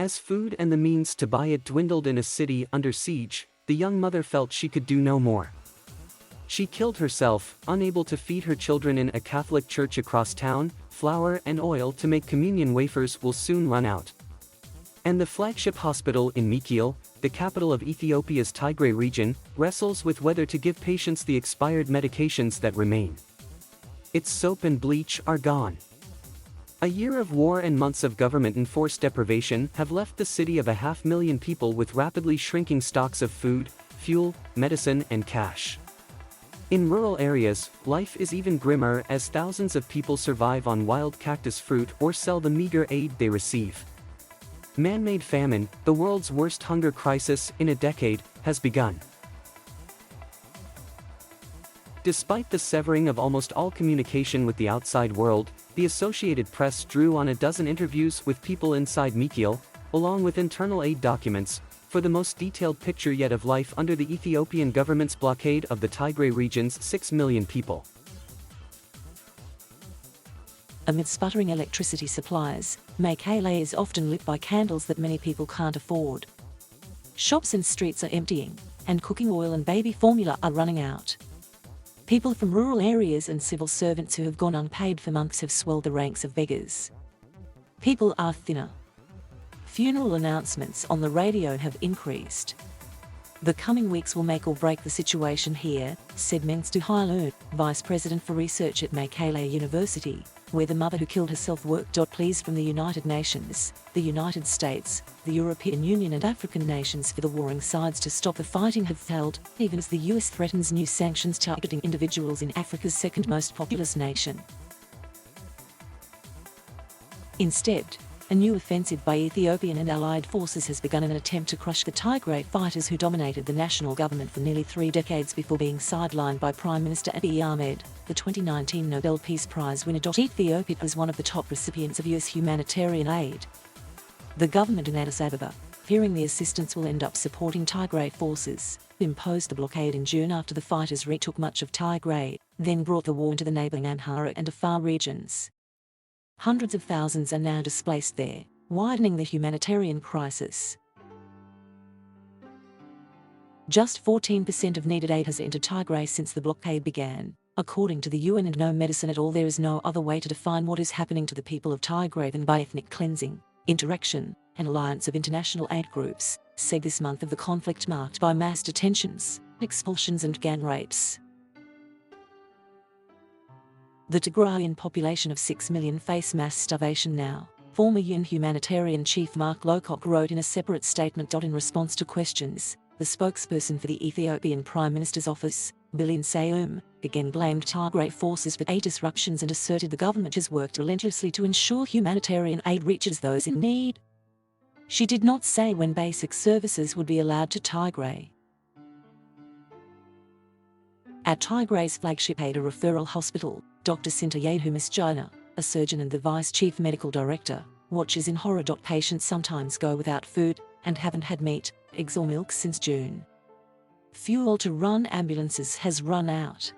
As food and the means to buy it dwindled in a city under siege, the young mother felt she could do no more. She killed herself, unable to feed her children in a Catholic church across town. Flour and oil to make communion wafers will soon run out. And the flagship hospital in Mekele, the capital of Ethiopia's Tigray region, wrestles with whether to give patients the expired medications that remain. Its soap and bleach are gone. A year of war and months of government-enforced deprivation have left the city of 500,000 people with rapidly shrinking stocks of food, fuel, medicine and cash. In rural areas, life is even grimmer as thousands of people survive on wild cactus fruit or sell the meager aid they receive. Man-made famine, the world's worst hunger crisis in a decade, has begun. Despite the severing of almost all communication with the outside world, the Associated Press drew on a dozen interviews with people inside Mekele, along with internal aid documents, for the most detailed picture yet of life under the Ethiopian government's blockade of the Tigray region's 6 million people. Amid sputtering electricity supplies, Mekele is often lit by candles that many people can't afford. Shops and streets are emptying, and cooking oil and baby formula are running out. People from rural areas and civil servants who have gone unpaid for months have swelled the ranks of beggars. People are thinner. Funeral announcements on the radio have increased. The coming weeks will make or break the situation here, said Menstu Hailun, Vice President for Research at Mekele University, where the mother who killed herself worked. Pleas from the United Nations, the United States, the European Union and African nations for the warring sides to stop the fighting have failed, even as the US threatens new sanctions targeting individuals in Africa's second most populous nation. Instead, a new offensive by Ethiopian and allied forces has begun in an attempt to crush the Tigray fighters who dominated the national government for nearly 3 decades before being sidelined by Prime Minister Abiy Ahmed, the 2019 Nobel Peace Prize winner. Ethiopia is one of the top recipients of US humanitarian aid. The government in Addis Ababa, fearing the assistance will end up supporting Tigray forces, imposed the blockade in June after the fighters retook much of Tigray, then brought the war into the neighboring Amhara and Afar regions. Hundreds of thousands are now displaced there, widening the humanitarian crisis. Just 14% of needed aid has entered Tigray since the blockade began, according to the UN, and no medicine at all. There is no other way to define what is happening to the people of Tigray than by ethnic cleansing, interaction, and alliance of international aid groups, said this month of the conflict marked by mass detentions, expulsions and gang rapes. The Tigrayan population of 6 million face mass starvation now, former UN humanitarian chief Mark Lowcock wrote in a separate statement. In response to questions, the spokesperson for the Ethiopian Prime Minister's office, Bilin Sayum, again blamed Tigray forces for aid disruptions and asserted the government has worked relentlessly to ensure humanitarian aid reaches those in need. She did not say when basic services would be allowed to Tigray. At Tigray's flagship aid referral hospital, Dr. Sintayehu Misjana, a surgeon and the vice chief medical director, watches in horror. Patients sometimes go without food and haven't had meat, eggs or milk since June. Fuel to run ambulances has run out.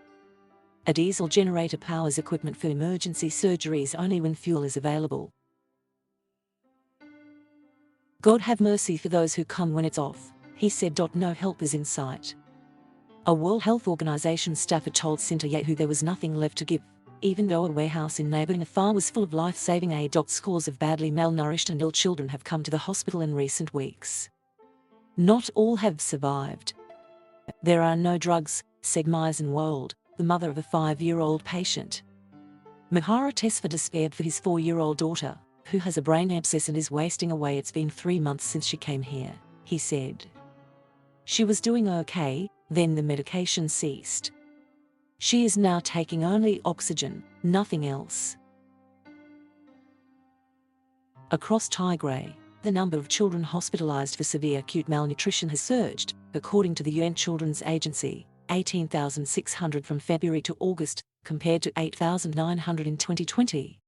A diesel generator powers equipment for emergency surgeries only when fuel is available. God have mercy for those who come when it's off, he said. No help is in sight. A World Health Organization staffer told Sintayehu there was nothing left to give, even though a warehouse in neighboring Afar was full of life-saving aid. Scores of badly malnourished and ill children have come to the hospital in recent weeks. Not all have survived. There are no drugs, said Myzen Wold, the mother of a 5-year-old patient. Mahara Tesfa despaired for his 4-year-old daughter, who has a brain abscess and is wasting away. It's been 3 months since she came here, he said. She was doing okay, then the medication ceased. She is now taking only oxygen, nothing else. Across Tigray, the number of children hospitalized for severe acute malnutrition has surged, according to the UN Children's Agency, 18,600 from February to August, compared to 8,900 in 2020.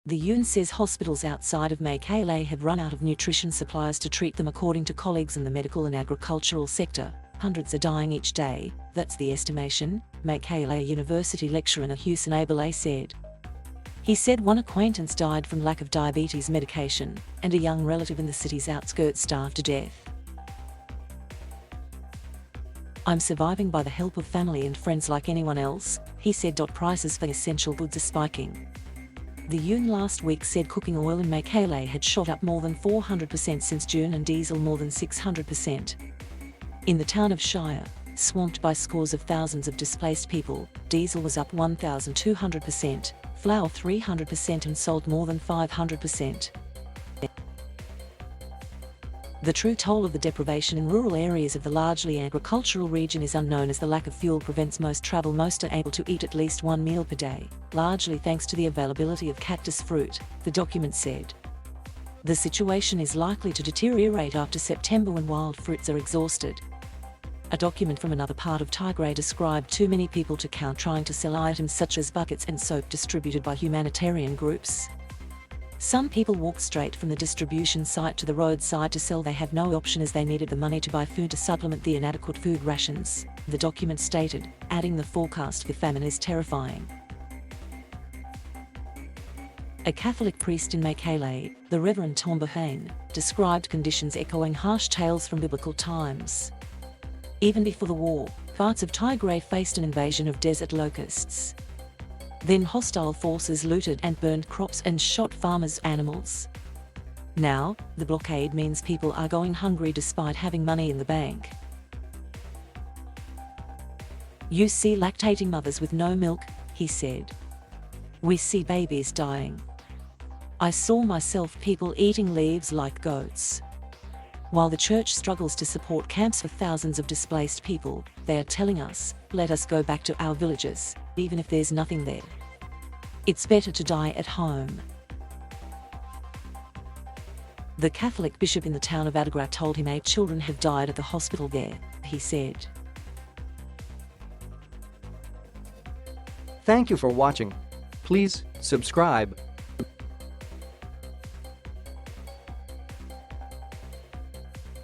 The UN says hospitals outside of Mekele have run out of nutrition supplies to treat them. According to colleagues in the medical and agricultural sector, hundreds are dying each day, that's the estimation, Mekele University lecturer Hussein Abele said. He said one acquaintance died from lack of diabetes medication, and a young relative in the city's outskirts starved to death. "I'm surviving by the help of family and friends like anyone else," he said. Prices for essential goods are spiking. The UN last week said cooking oil in Mekele had shot up more than 400% since June and diesel more than 600%. In the town of Shire, swamped by scores of thousands of displaced people, diesel was up 1,200%, flour 300% and salt more than 500%. The true toll of the deprivation in rural areas of the largely agricultural region is unknown, as the lack of fuel prevents most travel. Most are able to eat at least one meal per day, largely thanks to the availability of cactus fruit, the document said. The situation is likely to deteriorate after September when wild fruits are exhausted. A document from another part of Tigray described too many people to count trying to sell items such as buckets and soap distributed by humanitarian groups. Some people walked straight from the distribution site to the roadside to sell. They have no option as they needed the money to buy food to supplement the inadequate food rations, the document stated, adding the forecast for famine is terrifying. A Catholic priest in Mekele, the Reverend Tombahane, described conditions echoing harsh tales from biblical times. Even before the war, parts of Tigray faced an invasion of desert locusts. Then hostile forces looted and burned crops and shot farmers' animals. Now, the blockade means people are going hungry despite having money in the bank. "You see lactating mothers with no milk," he said. "We see babies dying. I saw myself people eating leaves like goats." While the church struggles to support camps for thousands of displaced people, they are telling us, "Let us go back to our villages, even if there's nothing there. It's better to die at home." The Catholic bishop in the town of Tigray told him 8 children have died at the hospital there, he said. Thank you for watching. Please subscribe.